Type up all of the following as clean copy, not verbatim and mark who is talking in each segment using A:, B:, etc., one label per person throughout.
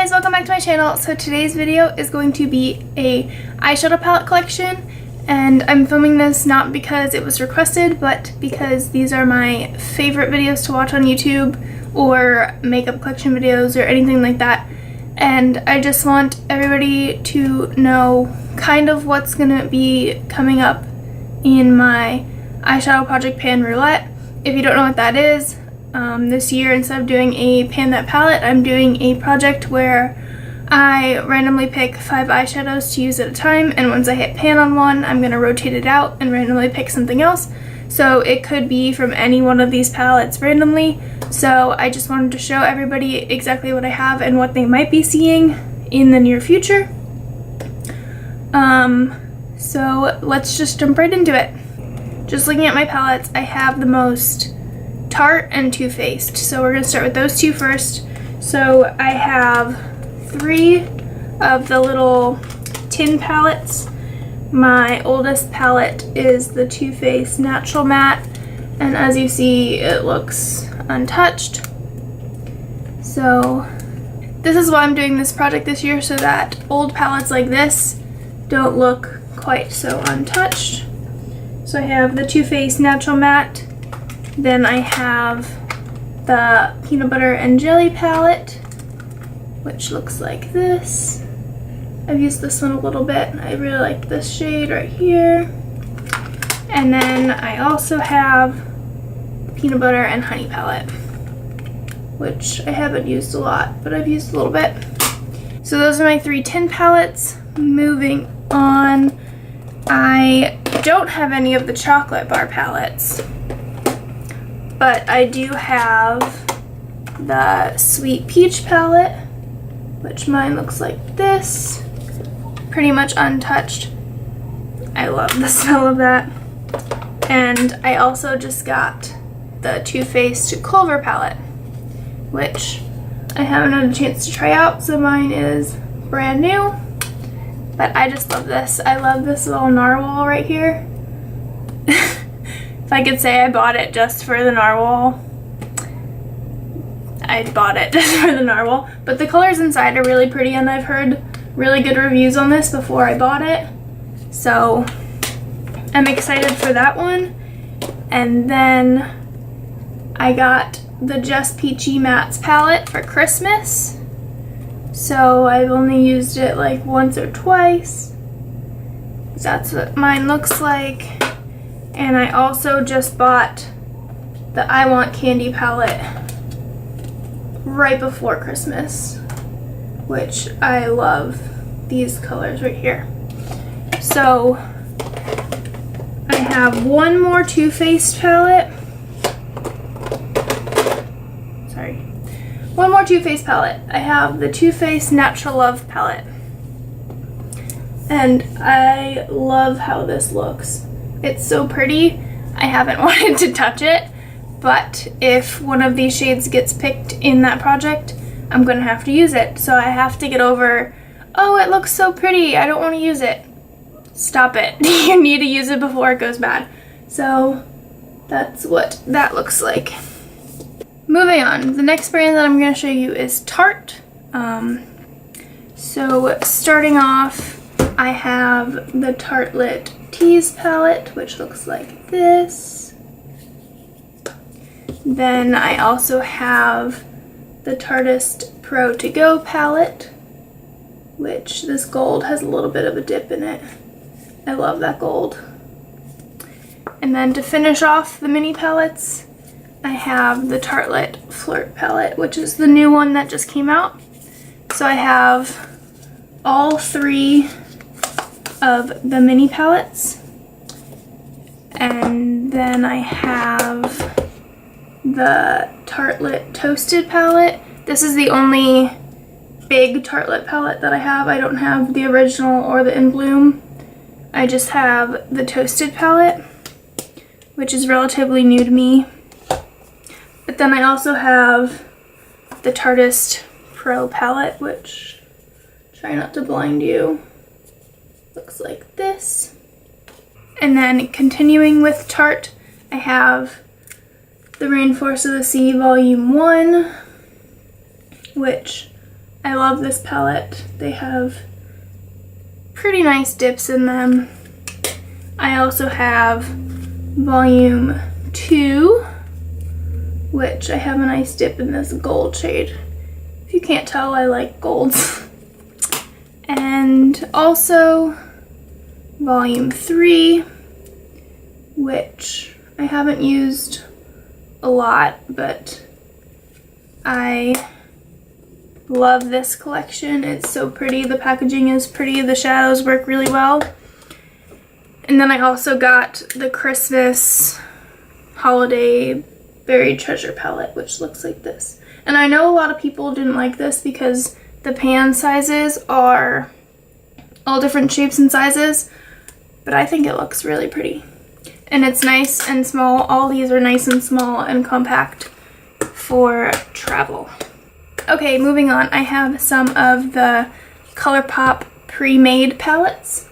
A: guys, welcome back to my channel. So today's video is going to be a eyeshadow palette collection, and I'm filming this not because it was requested, but because these are my favorite videos to watch on YouTube or makeup collection videos or anything like that. And I just want everybody to know kind of what's gonna be coming up in my eyeshadow project Pan Roulette. If you don't know what that is, this year, instead of doing a Pan That palette, I'm doing a project where I randomly pick 5 eyeshadows to use at a time, and once I hit pan on one, I'm going to rotate it out and randomly pick something else. So it could be from any one of these palettes randomly. So I just wanted to show everybody exactly what I have and what they might be seeing in the near future. So let's just jump right into it. Just looking at my palettes, I have the most Tarte and Too Faced. So we're going to start with those two first. So I have 3 of the little tin palettes. My oldest palette is the Too Faced Natural Matte, and as you see, it looks untouched. So this is why I'm doing this project this year, so that old palettes like this don't look quite so untouched. So I have the Too Faced Natural Matte. Then I have the Peanut Butter and Jelly palette, which looks like this. I've used this one a little bit. I really like this shade right here. And then I also have the Peanut Butter and Honey palette, which I haven't used a lot, but I've used a little bit. So those are my 3 tin palettes. Moving on, I don't have any of the chocolate bar palettes, but I do have the Sweet Peach palette, which mine looks like this, pretty much untouched. I love the smell of that. And I also just got the Too Faced Culver palette, which I haven't had a chance to try out, so mine is brand new. But I just love this. I love this little narwhal right here. If I could say I bought it just for the narwhal, I bought it just for the narwhal. But the colors inside are really pretty, and I've heard really good reviews on this before I bought it. So I'm excited for that one. And then I got the Just Peachy Mattes palette for Christmas. So I've only used it like once or twice. That's what mine looks like. And I also just bought the I Want Candy palette right before Christmas, which I love these colors right here. So I have one more Too Faced palette. Sorry. One more Too Faced palette. I have the Too Faced Natural Love palette. And I love how this looks. It's so pretty. I haven't wanted to touch it, but if one of these shades gets picked in that project, I'm gonna have to use it. So I have to get over, oh, it looks so pretty, I don't want to use it. Stop it. You need to use it before it goes bad. So that's what that looks like. Moving on, the next brand that I'm going to show you is Tarte. So starting off, I have the Tartelette Tease palette, which looks like this. Then I also have the Tarteist Pro To Go palette, which this gold has a little bit of a dip in it. I love that gold. And then to finish off the mini palettes, I have the Tartelette Flirt palette, which is the new one that just came out. So I have all 3 of the mini palettes. And then I have the Tartelette Toasted palette. This is the only big Tartelette palette that I have. I don't have the original or the In Bloom. I just have the Toasted palette, which is relatively new to me. But then I also have the Tarteist Pro palette, which, try not to blind you, looks like this. And then continuing with Tarte, I have the Rainforest of the Sea Volume 1, which I love this palette. They have pretty nice dips in them. I also have volume 2, which I have a nice dip in this gold shade. If you can't tell, I like golds. And also volume 3, which I haven't used a lot, but I love this collection. It's so pretty. The packaging is pretty. The shadows work really well. And then I also got the Christmas Holiday Buried Treasure palette, which looks like this. And I know a lot of people didn't like this because the pan sizes are all different shapes and sizes, but I think it looks really pretty. And it's nice and small. All these are nice and small and compact for travel. Okay, moving on. I have some of the Colourpop pre-made palettes.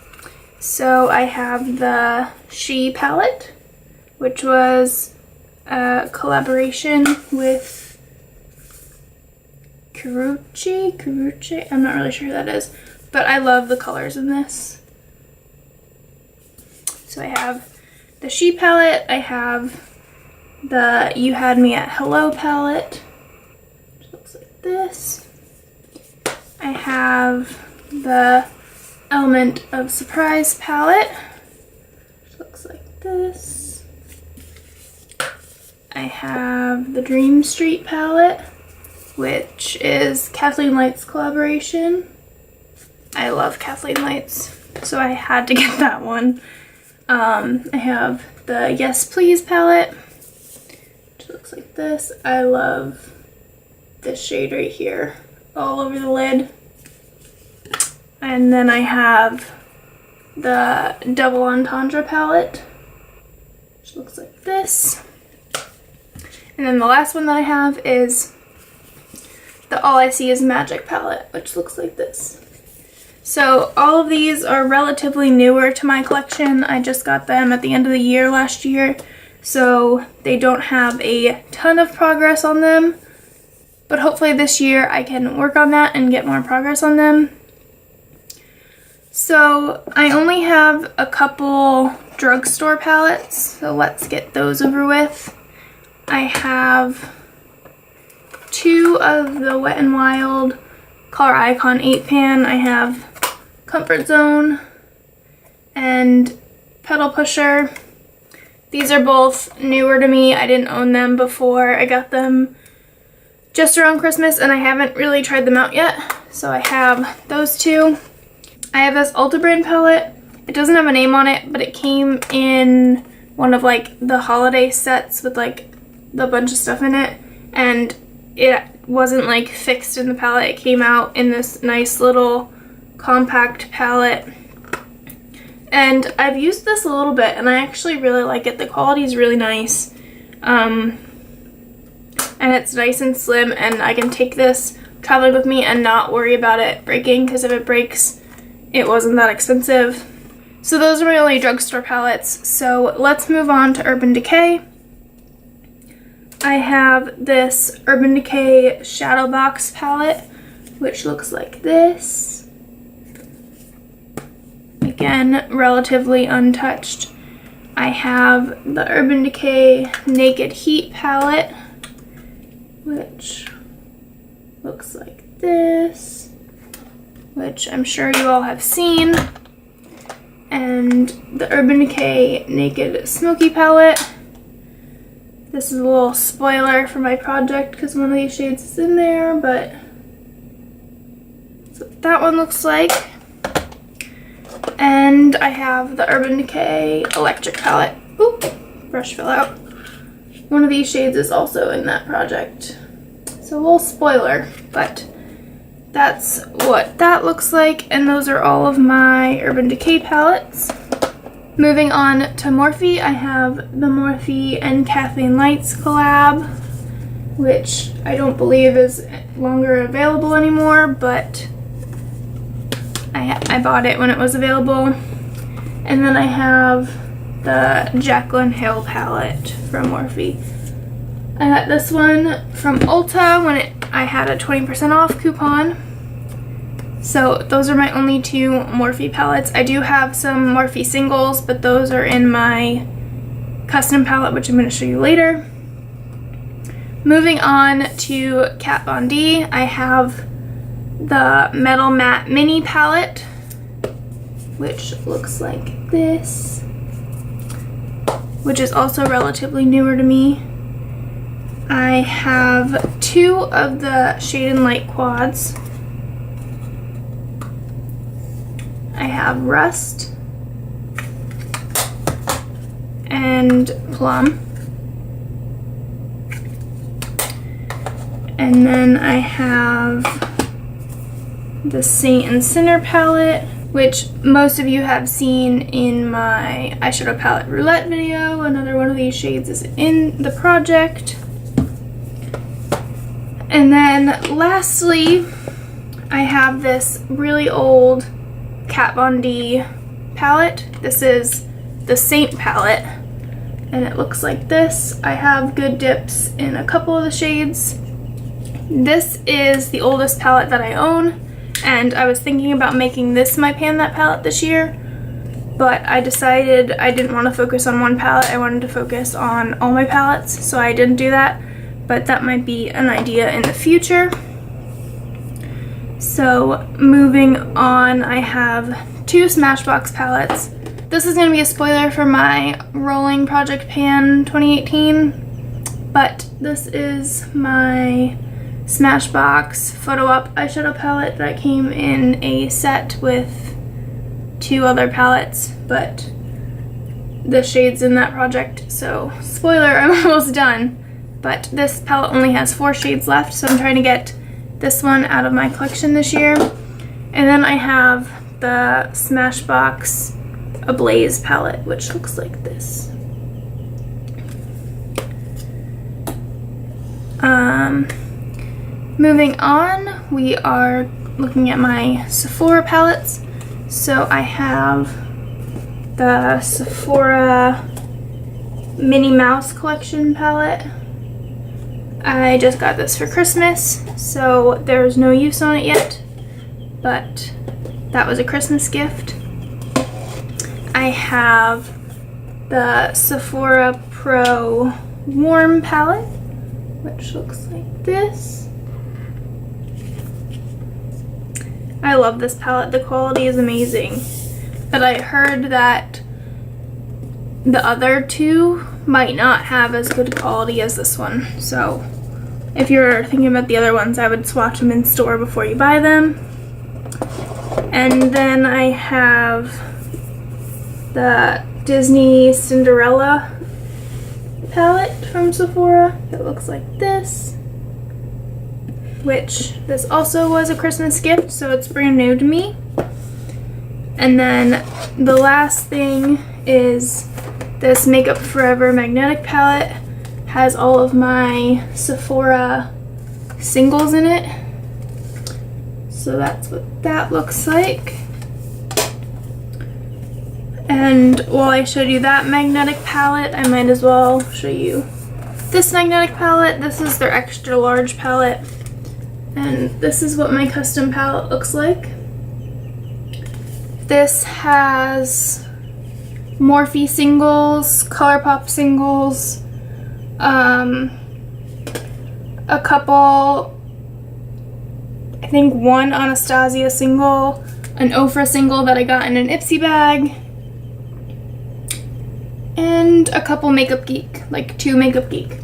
A: So I have the She palette, which was a collaboration with Karuchi? I'm not really sure who that is, but I love the colors in this. So I have the She palette, I have the You Had Me at Hello palette, which looks like this. I have the Element of Surprise palette, which looks like this. I have the Dream Street palette, which is Kathleen Light's collaboration. I love Kathleen Light's, so I had to get that one. I have the Yes Please palette, which looks like this. I love this shade right here, all over the lid. And then I have the Double Entendre palette, which looks like this. And then the last one that I have is the All I See Is Magic palette, which looks like this. So all of these are relatively newer to my collection. I just got them at the end of the year last year, so they don't have a ton of progress on them. But hopefully this year I can work on that and get more progress on them. So I only have a couple drugstore palettes, so let's get those over with. I have 2 of the Wet n Wild Color Icon 8 pan. I have Comfort Zone and Pedal Pusher. These are both newer to me. I didn't own them before. I got them just around Christmas and I haven't really tried them out yet. So I have those 2. I have this Ulta brand palette. It doesn't have a name on it, but it came in one of like the holiday sets with like the bunch of stuff in it, and it wasn't like fixed in the palette. It came out in this nice little compact palette, and I've used this a little bit and I actually really like it. The quality is really nice, and it's nice and slim, and I can take this traveling with me and not worry about it breaking, because if it breaks, it wasn't that expensive. So those are my only drugstore palettes. So let's move on to Urban Decay. I have this Urban Decay Shadow Box palette, which looks like this. Again, relatively untouched. I have the Urban Decay Naked Heat palette, which looks like this, which I'm sure you all have seen. And the Urban Decay Naked Smoky palette. This is a little spoiler for my project because one of these shades is in there, but that's what that one looks like. And I have the Urban Decay Electric palette. Oop, brush fell out. One of these shades is also in that project. So a little spoiler, but that's what that looks like, and those are all of my Urban Decay palettes. Moving on to Morphe, I have the Morphe and Kathleen Lights collab, which I don't believe is longer available anymore, but I bought it when it was available. And then I have the Jaclyn Hill palette from Morphe. I got this one from Ulta when I had a 20% off coupon. So those are my only two Morphe palettes. I do have some Morphe singles, but those are in my custom palette, which I'm going to show you later. Moving on to Kat Von D, I have the Metal Matte Mini palette, which looks like this, which is also relatively newer to me. I have two of the Shade and Light quads. I have Rust and Plum. And then I have the Saint and Sinner palette, which most of you have seen in my eyeshadow palette roulette video. Another one of these shades is in the project. And then lastly, I have this really old Kat Von D palette. This is the Saint palette, and it looks like this. I have good dips in a couple of the shades. This is the oldest palette that I own, and I was thinking about making this my Pan That palette this year, but I decided I didn't want to focus on one palette. I wanted to focus on all my palettes, so I didn't do that, but that might be an idea in the future. So moving on, I have two Smashbox palettes. This is going to be a spoiler for my Rolling Project Pan 2018, but this is my Smashbox Photo Op eyeshadow palette that came in a set with two other palettes, but the shade's in that project, so spoiler, I'm almost done. But this palette only has 4 shades left, so I'm trying to get this one out of my collection this year. And then I have the Smashbox Ablaze palette, which looks like this. Moving on, we are looking at my Sephora palettes. So I have the Sephora Minnie Mouse Collection palette. I just got this for Christmas, so there's no use on it yet, but that was a Christmas gift. I have the Sephora Pro Warm palette, which looks like this. I love this palette. The quality is amazing, but I heard that the other two might not have as good quality as this one, so if you're thinking about the other ones, I would swatch them in store before you buy them. And then I have the Disney Cinderella palette from Sephora that looks like this, which this also was a Christmas gift, so it's brand new to me. And then the last thing is this Makeup Forever magnetic palette. Has all of my Sephora singles in it. So that's what that looks like. And while I showed you that magnetic palette, I might as well show you this magnetic palette. This is their extra large palette. And this is what my custom palette looks like. This has Morphe singles, Colourpop singles, a couple, I think one Anastasia single, an Ofra single that I got in an Ipsy bag, and a couple Makeup Geek, like 2 Makeup Geek.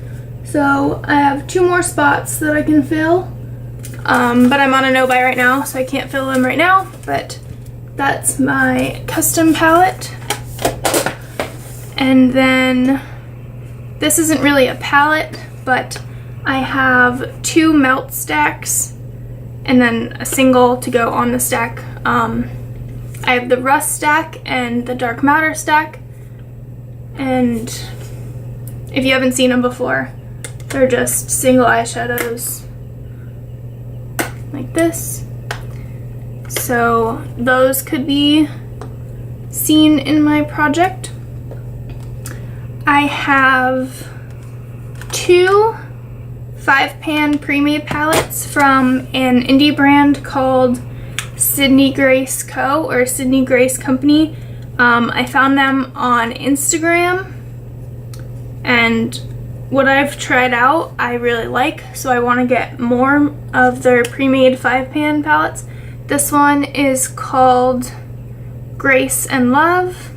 A: So I have 2 more spots that I can fill, but I'm on a no-buy right now, so I can't fill them right now, but that's my custom palette. And then this isn't really a palette, but I have 2 melt stacks and then a single to go on the stack. I have the Rust stack and the Dark Matter stack, and if you haven't seen them before, they're just single eyeshadows like this. So those could be seen in my project. I have 2 5-pan pre-made palettes from an indie brand called Sydney Grace Co. or Sydney Grace Company. I found them on Instagram, and what I've tried out I really like, so I want to get more of their pre-made 5-pan palettes. This one is called Grace and Love,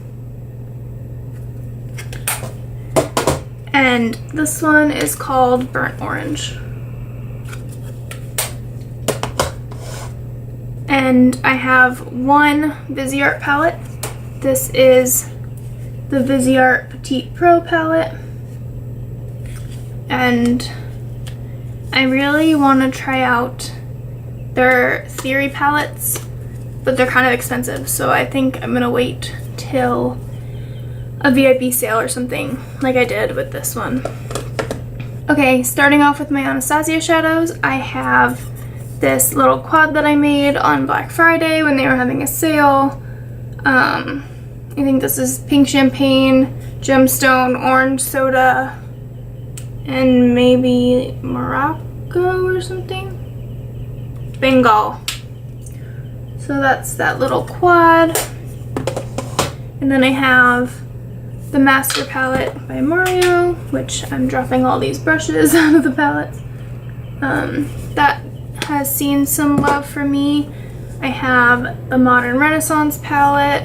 A: and this one is called Burnt Orange. And I have one Viseart palette. This is the Viseart Petite Pro palette. And I really want to try out their Theory palettes, but they're kind of expensive, so I think I'm gonna wait till a VIP sale or something like I did with this one. Okay, starting off with my Anastasia shadows, I have this little quad that I made on Black Friday when they were having a sale. I think this is Pink Champagne, Gemstone, Orange Soda, and maybe Morocco or something? Bengal. So that's that little quad. And then I have the Master Palette by Mario, which I'm dropping all these brushes out of the palettes. That has seen some love from me. I have the Modern Renaissance palette,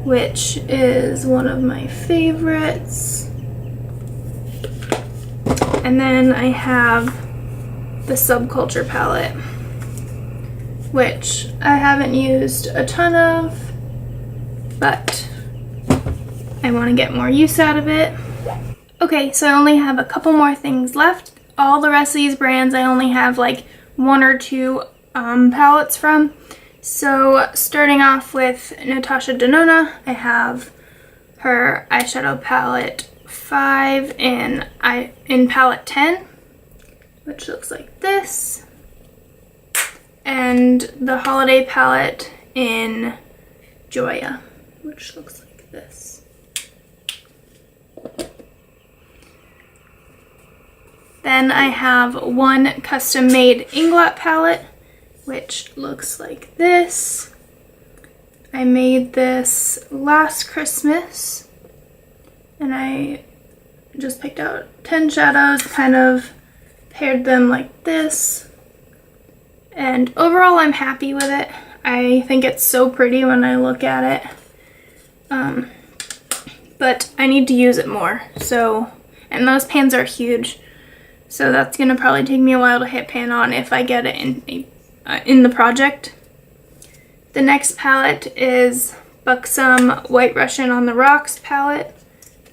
A: which is one of my favorites. And then I have the Subculture palette, which I haven't used a ton of, but I want to get more use out of it. Okay, so I only have a couple more things left. All the rest of these brands I only have like 1 or 2 palettes from. So starting off with Natasha Denona, I have her eyeshadow palette 5 in palette 10, which looks like this, and the holiday palette in Joya, which looks like this. Then I have one custom-made Inglot palette, which looks like this. I made this last Christmas, and I just picked out 10 shadows, kind of paired them like this, and overall I'm happy with it. I think it's so pretty when I look at it, but I need to use it more. So, and those pans are huge, so that's gonna probably take me a while to hit pan on if I get it in the project. The next palette is Buxom White Russian on the Rocks palette,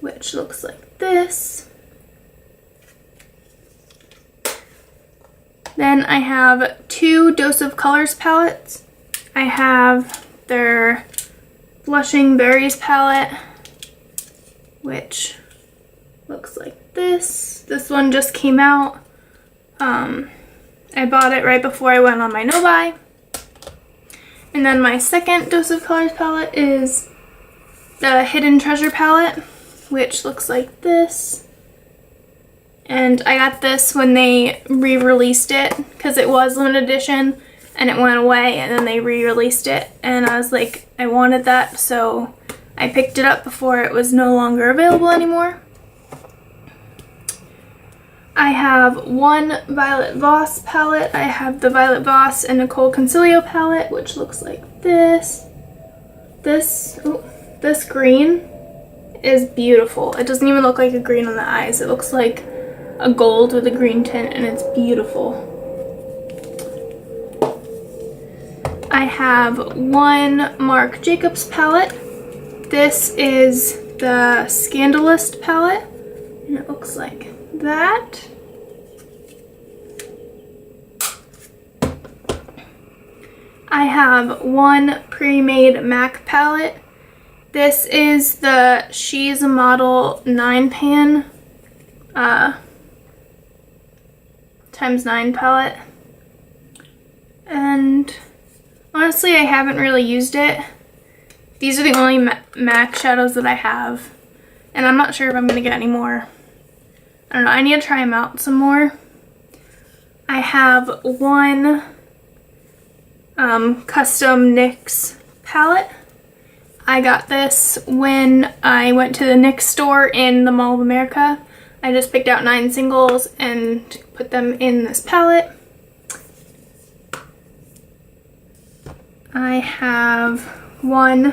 A: which looks like this. Then I have 2 Dose of Colors palettes. I have their Blushing Berries palette, which looks like this. This one just came out. I bought it right before I went on my no-buy. And then my second Dose of Colors palette is the Hidden Treasure palette, which looks like this. And I got this when they re-released it, because it was limited edition and it went away, and then they re-released it, and I was like, I wanted that, so I picked it up before it was no longer available anymore. I have one Violet Voss palette. I have the Violet Voss and Nicole Concilio palette, which looks like this. This green is beautiful. It doesn't even look like a green on the eyes. It looks like a gold with a green tint, and it's beautiful. I have one Marc Jacobs palette. This is the Scandalist palette, and it looks like that. I have one pre-made MAC palette. This is the She's a Model 9-pan ×9 palette. And honestly, I haven't really used it. These are the only MAC shadows that I have, and I'm not sure if I'm going to get any more. I don't know, I need to try them out some more. I have one custom NYX palette. I got this when I went to the NYX store in the Mall of America. I just picked out 9 singles and put them in this palette. I have one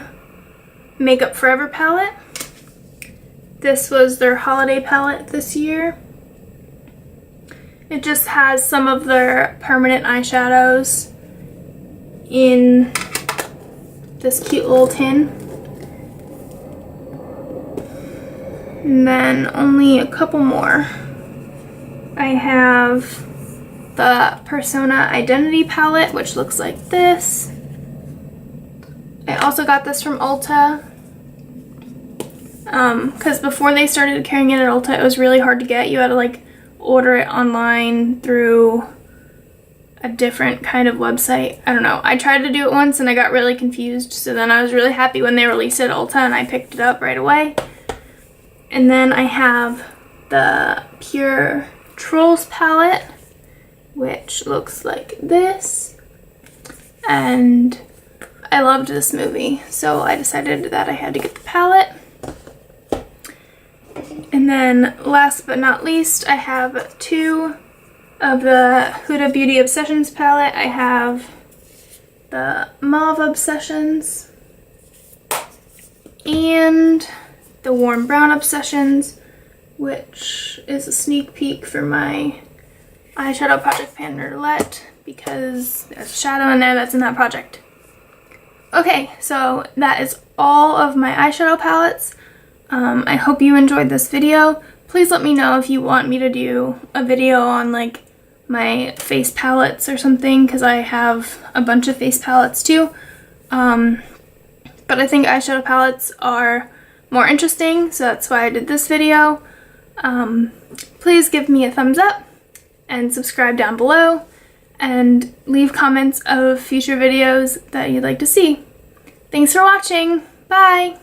A: Makeup Forever palette. This was their holiday palette this year. It just has some of their permanent eyeshadows in this cute little tin. And then only a couple more. I have the Persona Identity palette, which looks like this. I also got this from Ulta. Because before they started carrying it at Ulta, it was really hard to get. You had to like order it online through a different kind of website. I don't know. I tried to do it once and I got really confused. So then I was really happy when they released it at Ulta and I picked it up right away. And then I have the Pure Trolls palette, which looks like this. And I loved this movie, so I decided that I had to get the palette. And then last but not least, I have 2 of the Huda Beauty Obsessions palette. I have the Mauve Obsessions and the Warm Brown Obsessions, which is a sneak peek for my eyeshadow project Pan Roulette, because there's a shadow in there that's in that project. Okay, so that is all of my eyeshadow palettes. I hope you enjoyed this video. Please let me know if you want me to do a video on like my face palettes or something, because I have a bunch of face palettes too. But I think eyeshadow palettes are more interesting, so that's why I did this video. Please give me a thumbs up and subscribe down below, and leave comments of future videos that you'd like to see. Thanks for watching. Bye!